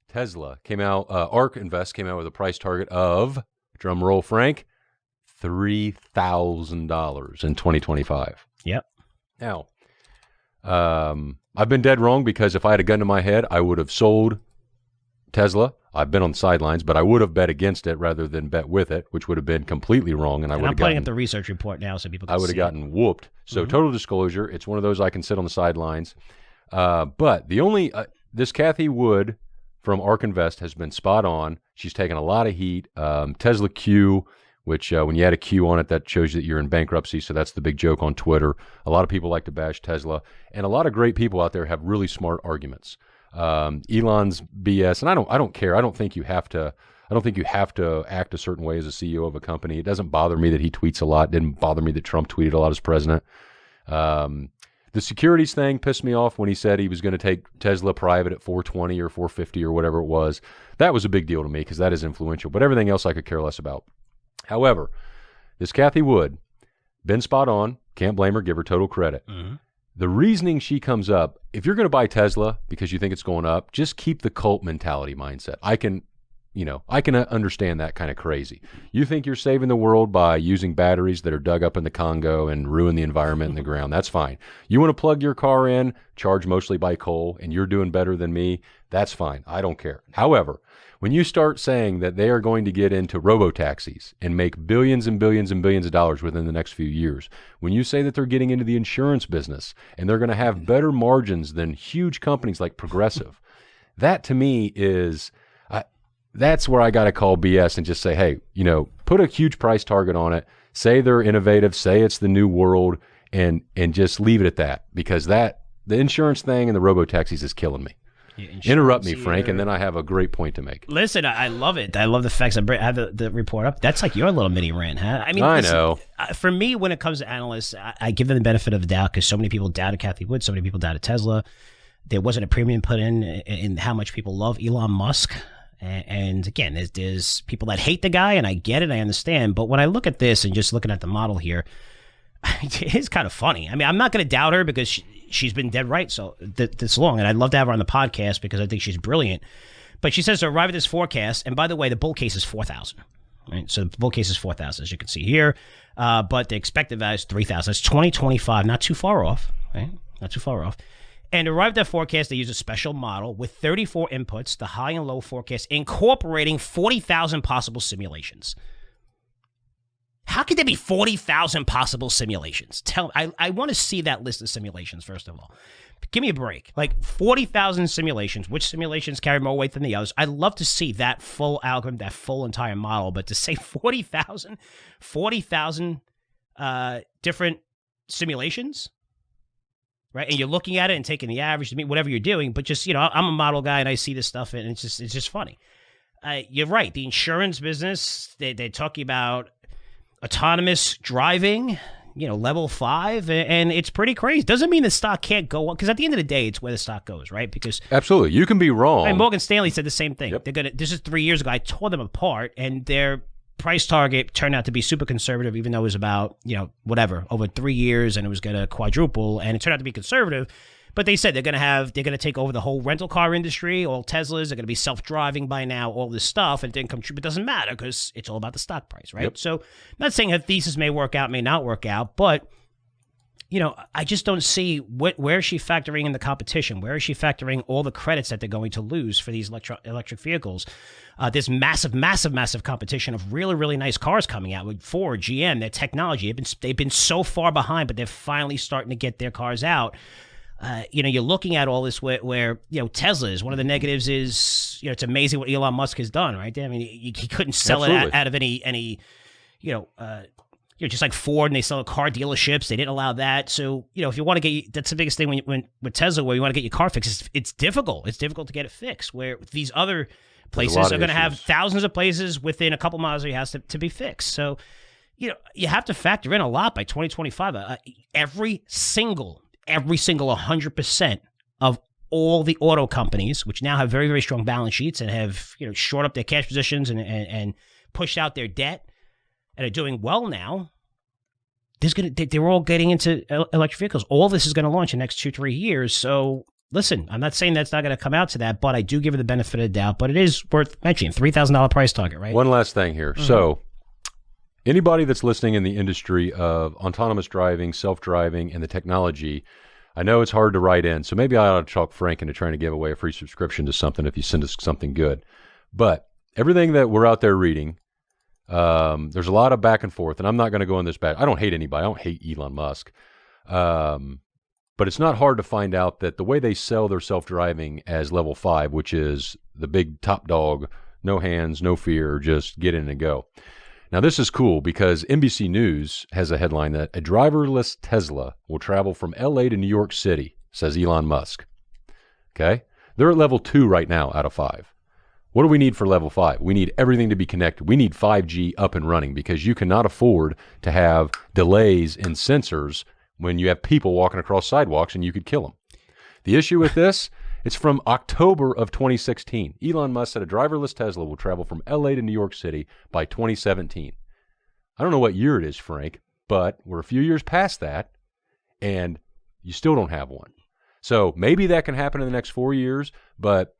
Tesla came out, ARK Invest came out with a price target of, drum roll, Frank, $3,000 in 2025. Yep. Now, I've been dead wrong because if I had a gun to my head, I would have sold Tesla. I've been on the sidelines, but I would have bet against it rather than bet with it, which would have been completely wrong. And I'm putting up the research report now so people can see. I would have gotten whooped. So total disclosure, it's one of those I can sit on the sidelines. But the only, this Cathie Wood from ARK Invest has been spot on. She's taken a lot of heat. Tesla Q, which when you add a Q on it, that shows you that you're in bankruptcy. So that's the big joke on Twitter. A lot of people like to bash Tesla. And a lot of great people out there have really smart arguments. Elon's BS, and I don't care. I don't think you have to act a certain way as a CEO of a company. It doesn't bother me that he tweets a lot. It didn't bother me that Trump tweeted a lot as president. The securities thing pissed me off when he said he was going to take Tesla private at 420 or 450 or whatever it was. That was a big deal to me because that is influential. But everything else I could care less about. However, this Cathie Wood, been spot on. Can't blame her. Give her total credit. The reasoning she comes up, if you're going to buy Tesla because you think it's going up, just keep the cult mentality mindset. I can understand that kind of crazy. You think you're saving the world by using batteries that are dug up in the Congo and ruin the environment and the ground. That's fine. You want to plug your car in, charge mostly by coal, and you're doing better than me. That's fine. I don't care. However, when you start saying that they are going to get into robo-taxis and make billions and billions and billions of dollars within the next few years, when you say that they're getting into the insurance business and they're going to have better margins than huge companies like Progressive, that to me is, that's where I got to call BS and just say, hey, put a huge price target on it, say they're innovative, say it's the new world, and just leave it at that, because the insurance thing and the robo-taxis is killing me. Interrupt me, Frank, and then I have a great point to make. Listen, I love it. I love the facts. I have the report up. That's like your little mini rant, huh? I mean, I know. For me, when it comes to analysts, I give them the benefit of the doubt because so many people doubted Cathie Wood, so many people doubted Tesla. There wasn't a premium put in how much people love Elon Musk. And again, there's people that hate the guy, and I get it, I understand. But when I look at this and just looking at the model here, it is kind of funny. I mean, I'm not going to doubt her because she's been dead right so this long, and I'd love to have her on the podcast because I think she's brilliant. But she says to arrive at this forecast, and by the way, the bull case is 4,000. Right? So the bull case is 4,000, as you can see here. But the expected value is 3,000. It's 2025, not too far off. Right? Not too far off. And to arrive at that forecast, they use a special model with 34 inputs, the high and low forecast, incorporating 40,000 possible simulations. How could there be 40,000 possible simulations? I want to see that list of simulations, first of all. Give me a break. Like 40,000 simulations. Which simulations carry more weight than the others? I'd love to see that full algorithm, that full entire model. But to say 40,000 different simulations, right? And you're looking at it and taking the average, whatever you're doing. But just, I'm a model guy and I see this stuff and it's just funny. You're right. The insurance business, they're talking about autonomous driving, level 5, and it's pretty crazy. Doesn't mean the stock can't go up, because at the end of the day, it's where the stock goes, right? Because absolutely, you can be wrong. And Morgan Stanley said the same thing. Yep. This is 3 years ago. I tore them apart, and their price target turned out to be super conservative, even though it was about over 3 years, and it was going to quadruple, and it turned out to be conservative. But they said they're going to take over the whole rental car industry, all Teslas, they're going to be self-driving by now, all this stuff, and it didn't come true. But it doesn't matter because it's all about the stock price, right? Yep. So I'm not saying her thesis may work out, may not work out, but, I just don't see where is she factoring in the competition? Where is she factoring all the credits that they're going to lose for these electric vehicles? There's massive competition of really, really nice cars coming out with Ford, GM, their technology. They've been so far behind, but they're finally starting to get their cars out. You're looking at all this where Tesla is one of the negatives is, it's amazing what Elon Musk has done, right? I mean, he couldn't sell it out of any just like Ford, and they sell car dealerships. They didn't allow that. So, if you want to get, that's the biggest thing when with Tesla, where you want to get your car fixed, it's difficult. It's difficult to get it fixed, where these other places are going to have thousands of places within a couple miles of your house to be fixed. So, you have to factor in a lot by 2025. Every single 100% of all the auto companies, which now have very, very strong balance sheets and have shored up their cash positions and pushed out their debt and are doing well now, they're all getting into electric vehicles. All this is going to launch in the next 2-3 years. So listen, I'm not saying that's not going to come out to that, but I do give it the benefit of the doubt. But it is worth mentioning, $3,000 price target, right? One last thing here. So anybody that's listening in the industry of autonomous driving, self-driving, and the technology, I know it's hard to write in, so maybe I ought to talk Frank into trying to give away a free subscription to something if you send us something good. But everything that we're out there reading, there's a lot of back and forth, and I'm not going to go on this back. I don't hate anybody. I don't hate Elon Musk. But it's not hard to find out that the way they sell their self-driving as level 5, which is the big top dog, no hands, no fear, just get in and go. Now, this is cool because NBC News has a headline that a driverless Tesla will travel from LA to New York City, says Elon Musk. Okay? They're at level 2 right now out of 5. What do we need for level 5? We need everything to be connected. We need 5G up and running because you cannot afford to have delays in sensors when you have people walking across sidewalks and you could kill them. The issue with this, it's from October of 2016. Elon Musk said a driverless Tesla will travel from LA to New York City by 2017. I don't know what year it is, Frank, but we're a few years past that, and you still don't have one. So maybe that can happen in the next 4 years, but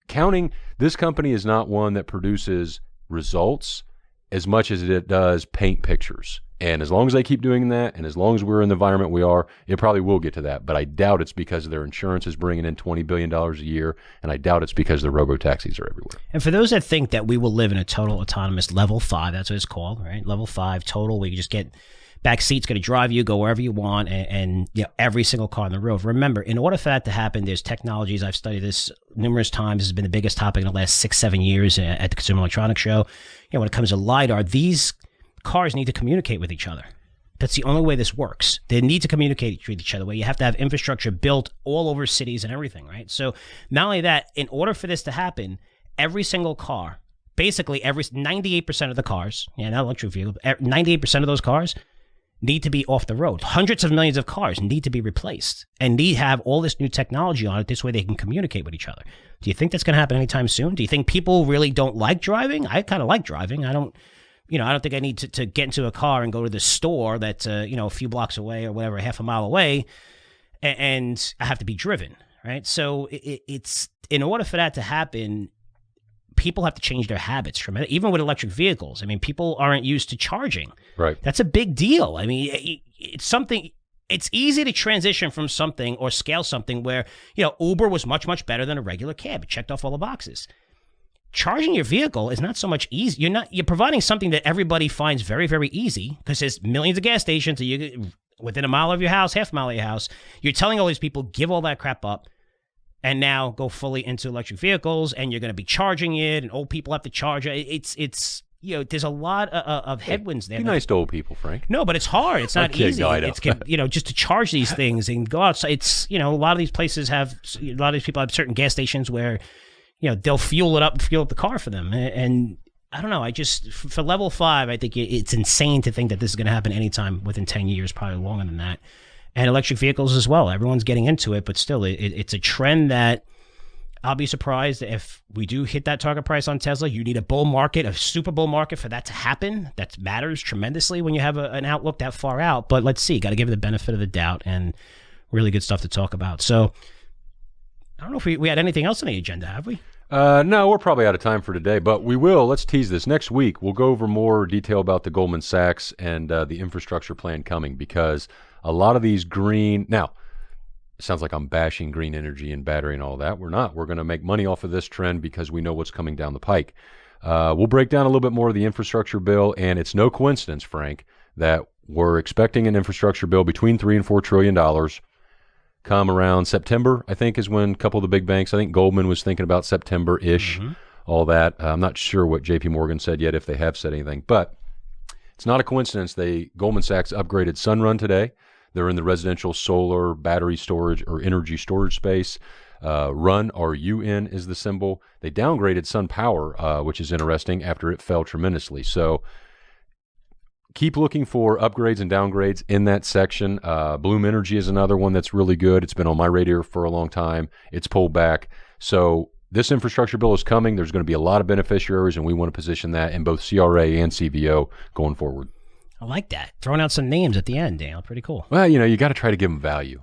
counting, this company is not one that produces results as much as it does paint pictures. And as long as they keep doing that, and as long as we're in the environment we are, it probably will get to that. But I doubt it's because their insurance is bringing in $20 billion a year, and I doubt it's because the robo-taxis are everywhere. And for those that think that we will live in a total autonomous level 5, that's what it's called, right? Level 5 total, where you just get back seats, going to drive you, go wherever you want, and you know, every single car on the road. Remember, in order for that to happen, there's technologies. I've studied this numerous times. This has been the biggest topic in the last 6-7 years at the Consumer Electronics Show. You know, when it comes to LiDAR, these cars need to communicate with each other. That's the only way this works. They need to communicate with each other, where you have to have infrastructure built all over cities and everything, right? So not only that, in order for this to happen, every single car, basically 98% of the cars, not electric vehicles, 98% of those cars need to be off the road. Hundreds of millions of cars need to be replaced and need to have all this new technology on it. This way they can communicate with each other. Do you think that's going to happen anytime soon? Do you think people really don't like driving? I kind of like driving. I don't think I need to get into a car and go to the store that's, a few blocks away or whatever, half a mile away, and I have to be driven, right? So it's in order for that to happen, people have to change their habits from it. Even with electric vehicles, I mean, people aren't used to charging. Right. That's a big deal. I mean, it's something. It's easy to transition from something or scale something where, Uber was much, much better than a regular cab. It checked off all the boxes. Charging your vehicle is not so much easy. You're providing something that everybody finds very, very easy because there's millions of gas stations within a mile of your house, half a mile of your house. You're telling all these people, give all that crap up and now go fully into electric vehicles, and you're going to be charging it, and old people have to charge it. It's there's a lot of headwinds there. Be nice to old people, Frank. No, but it's hard. It's not easy. It's just to charge these things and go outside. It's a lot of these places a lot of these people have certain gas stations where they'll fuel up the car for them. And I don't know. For level 5, I think it's insane to think that this is going to happen anytime within 10 years, probably longer than that. And electric vehicles as well. Everyone's getting into it, but still, it's a trend that I'll be surprised if we do hit that target price on Tesla. You need a bull market, a super bull market for that to happen. That matters tremendously when you have an outlook that far out. But let's see. Got to give it the benefit of the doubt, and really good stuff to talk about. So I don't know if we had anything else on the agenda, have we? No, we're probably out of time for today, but we will. Let's tease this. Next week, we'll go over more detail about the Goldman Sachs and the infrastructure plan coming, because a lot of these green... Now, it sounds like I'm bashing green energy and battery and all that. We're not. We're going to make money off of this trend because we know what's coming down the pike. We'll break down a little bit more of the infrastructure bill, and it's no coincidence, Frank, that we're expecting an infrastructure bill between $3 and $4 trillion come around September, I think, is when a couple of the big banks, I think Goldman was thinking about September-ish, all that. I'm not sure what JP Morgan said yet, if they have said anything, but it's not a coincidence. Goldman Sachs upgraded Sunrun today. They're in the residential solar battery storage or energy storage space. RUN, R-U-N, is the symbol. They downgraded SunPower, which is interesting, after it fell tremendously. So keep looking for upgrades and downgrades in that section. Bloom Energy is another one that's really good. It's been on my radar for a long time. It's pulled back. So this infrastructure bill is coming. There's going to be a lot of beneficiaries, and we want to position that in both CRA and CVO going forward. I like that. Throwing out some names at the end, Dale. Pretty cool. Well, you got to try to give them value.